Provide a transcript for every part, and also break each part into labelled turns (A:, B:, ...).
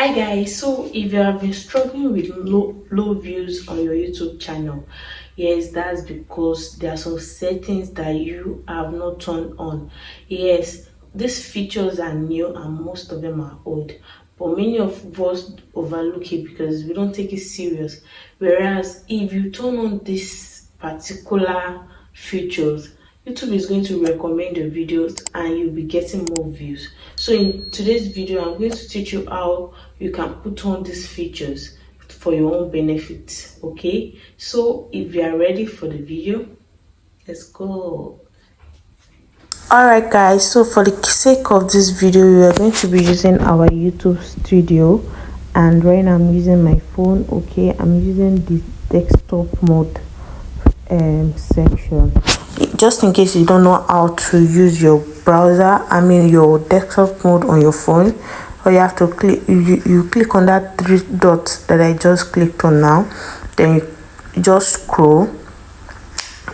A: Hi guys, so if you have been struggling with low views on your YouTube channel, yes, that's because there are some settings that you have not turned on. Yes, these features are new and most of them are old, but many of us overlook it because we don't take it serious. Whereas if you turn on these particular features, YouTube is going to recommend your videos and you'll be getting more views. So in today's video, I'm going to teach you how you can put on these features for your own benefit. Okay, so if you are ready for the video, let's go. Alright guys, so for the sake of this video, we are going to be using our YouTube studio, and right now I'm using my phone. Okay, I'm using the desktop mode section. Just in case you don't know how to use your browser, your desktop mode on your phone, or you have to click, you click on that three dots that I just clicked on now, then you just scroll.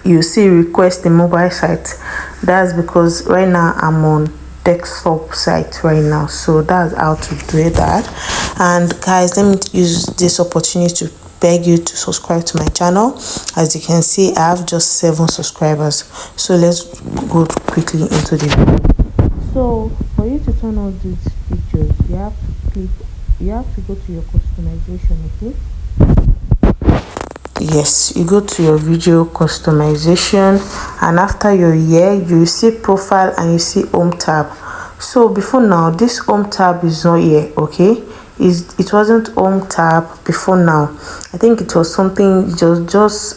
A: You see request the mobile site. That's because right now I'm on desktop site right now, so that's how to do that. And guys, let me use this opportunity to beg you to subscribe to my channel. As you can see, I have just 7 subscribers. So let's go quickly into the video. So for you to turn on these features, you have to go to your customization. Okay, yes, you go to your video customization, and after you're here, you see profile and you see home tab. So before now, this home tab is not here. Okay, it wasn't home tab before now. I think it was something just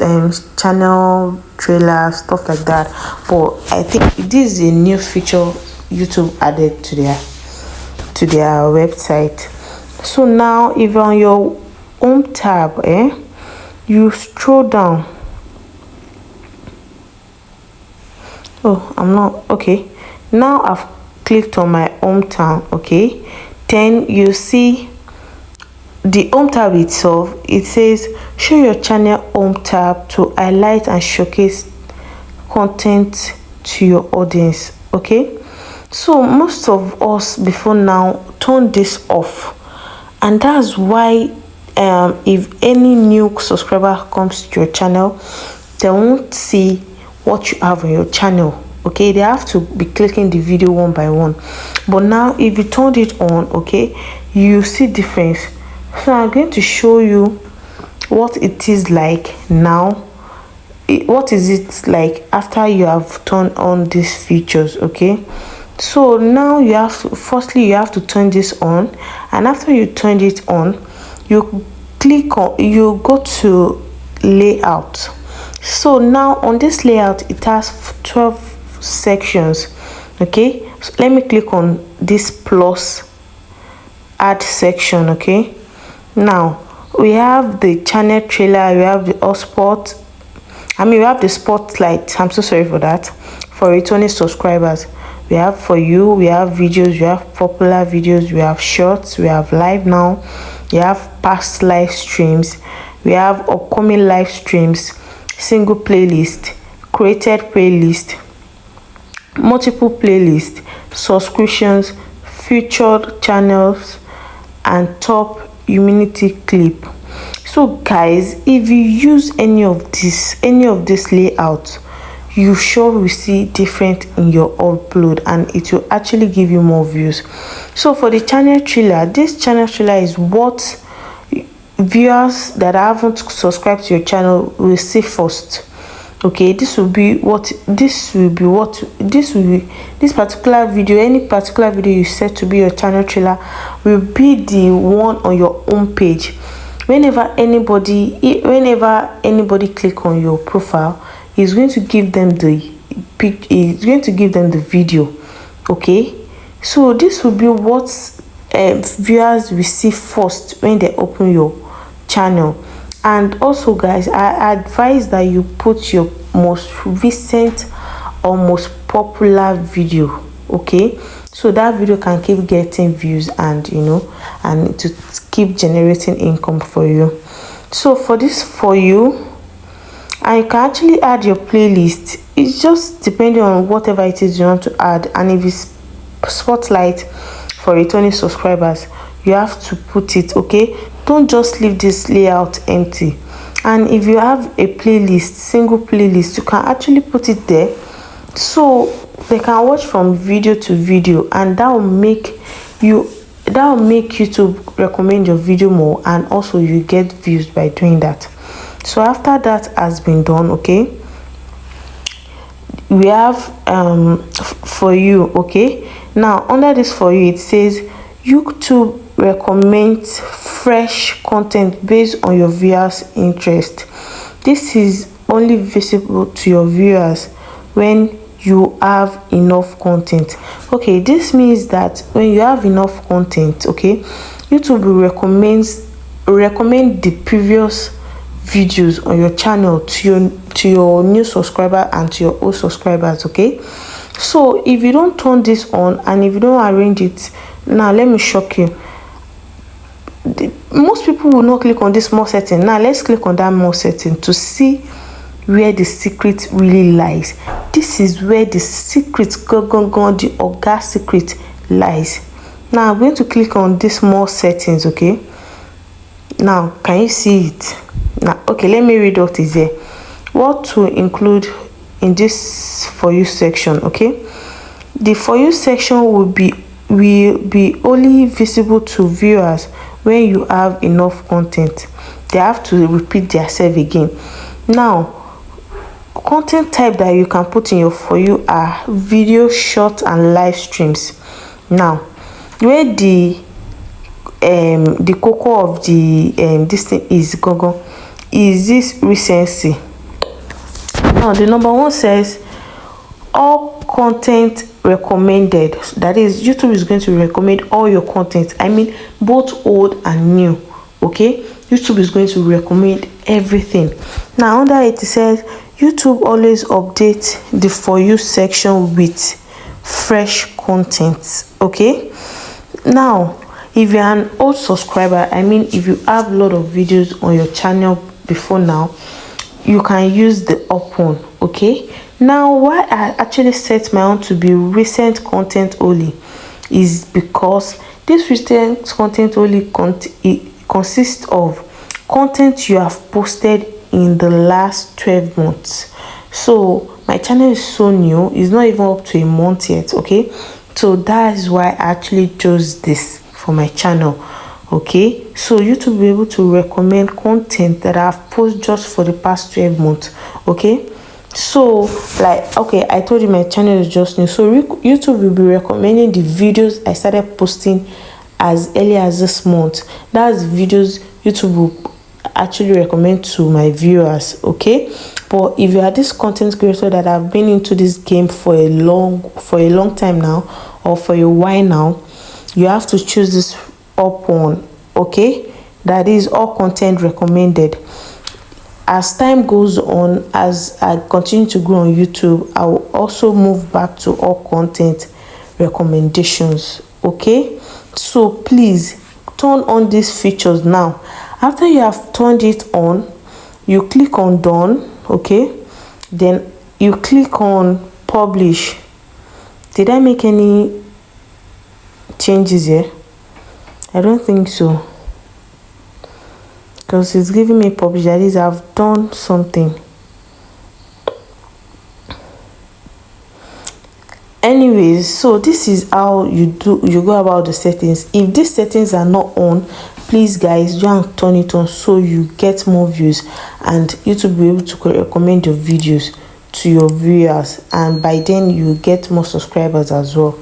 A: channel trailer, stuff like that, but I think this is a new feature YouTube added to their website. So now if you're on your home tab, you scroll down. Oh, I'm not okay. Now I've clicked on my hometown. Okay, then you see the home tab itself. It says show your channel home tab to highlight and showcase content to your audience. Okay, so most of us before now turn this off, and that's why if any new subscriber comes to your channel, they won't see what you have on your channel. Okay, they have to be clicking the video one by one. But now if you turned it on, okay, you see difference. So I'm going to show you what it is like now. What is it like after you have turned on these features? Okay, so now you have to, firstly you have to turn this on, and after you turn it on, you go to layout. So now on this layout, it has 12 sections. Okay, so let me click on this plus add section. Okay, now we have the channel trailer, we have the hotspot, we have the spotlight. I'm so sorry for that. For returning subscribers, we have for you, we have videos, we have popular videos, we have shorts, we have live now, we have past live streams, we have upcoming live streams, single playlist, created playlist, multiple playlist, subscriptions, featured channels, and top immunity clip. So guys, if you use any of this layout, you sure will see different in your upload, and it will actually give you more views. So for the channel trailer, this channel trailer is what viewers that haven't subscribed to your channel will see first. Okay, this particular video, any particular video you set to be your channel trailer will be the one on your home page. Whenever anybody click on your profile, it's going to give them the video. Okay, so this will be what viewers will see first when they open your channel. And also guys, I advise that you put your most recent or most popular video. Okay, so that video can keep getting views, and and to keep generating income for you. So for this, for you, and you can actually add your playlist. It's just depending on whatever it is you want to add. And if it's spotlight for returning subscribers, you have to put it. Okay, don't just leave this layout empty. And if you have a playlist, single playlist, you can actually put it there so they can watch from video to video, and that will make YouTube recommend your video more, and also you get views by doing that. So after that has been done, okay, we have for you. Okay, now under this for you, it says YouTube recommends fresh content based on your viewers' interest. This is only visible to your viewers when you have enough content. Okay, this means that when you have enough content, okay, YouTube will recommend the previous videos on your channel to your new subscriber and to your old subscribers. Okay, so if you don't turn this on and if you don't arrange it, now let me shock you. Most people will not click on this more setting. Now let's click on that more setting to see where the secret really lies. This is where the secret, the Oga secret lies. Now I'm going to click on this more settings. Okay, now can you see it? Now okay, let me read what is there. What to include in this for you section. Okay, the for you section will be only visible to viewers when you have enough content. They have to repeat themselves again. Now content type that you can put in your for you are video, short and live streams. Now where the cocoa of the this thing is is this recency. Now the number one says all content recommended. That is, YouTube is going to recommend all your content. I mean both old and new. Okay, YouTube is going to recommend everything. Now under it says YouTube always updates the for you section with fresh content. Okay, now if you're an old subscriber, I mean if you have a lot of videos on your channel before now, you can use the up one. Okay, now why I actually set my own to be recent content only is because this recent content only consists of content you have posted in the last 12 months. So my channel is so new, it's not even up to a month yet. Okay, so that is why I actually chose this for my channel. Okay, so YouTube will be able to recommend content that I've posted just for the past 12 months. Okay, so like, okay, I told you my channel is just new, so YouTube will be recommending the videos I started posting as early as this month. That's videos YouTube will actually recommend to my viewers. Okay, but if you are this content creator that have been into this game for a long time now, or for a while now, you have to choose this up one. Okay, that is all content recommended. As time goes on, as I continue to grow on YouTube, I will also move back to all content recommendations. Okay, so please turn on these features now. After you have turned it on, you click on done. Okay, then you click on publish. Did I make any changes here? I don't think so, because it's giving me publish. That is, I've done something. Anyways, so this is how you go about the settings. If these settings are not on, please guys, you can turn it on so you get more views, and YouTube will be able to recommend your videos to your viewers, and by then you get more subscribers as well.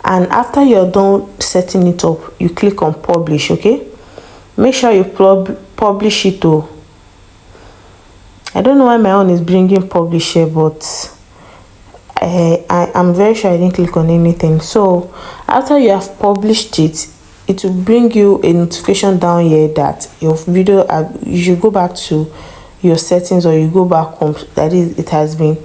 A: And after you're done setting it up, you click on publish. Okay, make sure you publish it though. I don't know why my own is bringing publish here, but I'm very sure I didn't click on anything. So after you have published it, it will bring you a notification down here that your video, you should go back to your settings, or you go back home, that is, it has been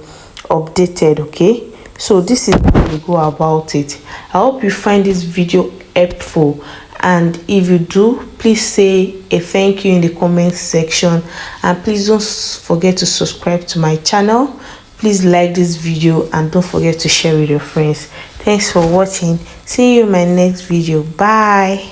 A: updated. Okay, so this is how you go about it. I hope you find this video helpful, and if you do, please say a thank you in the comment section, and please don't forget to subscribe to my channel. Please like this video and don't forget to share with your friends. Thanks for watching. See you in my next video. Bye.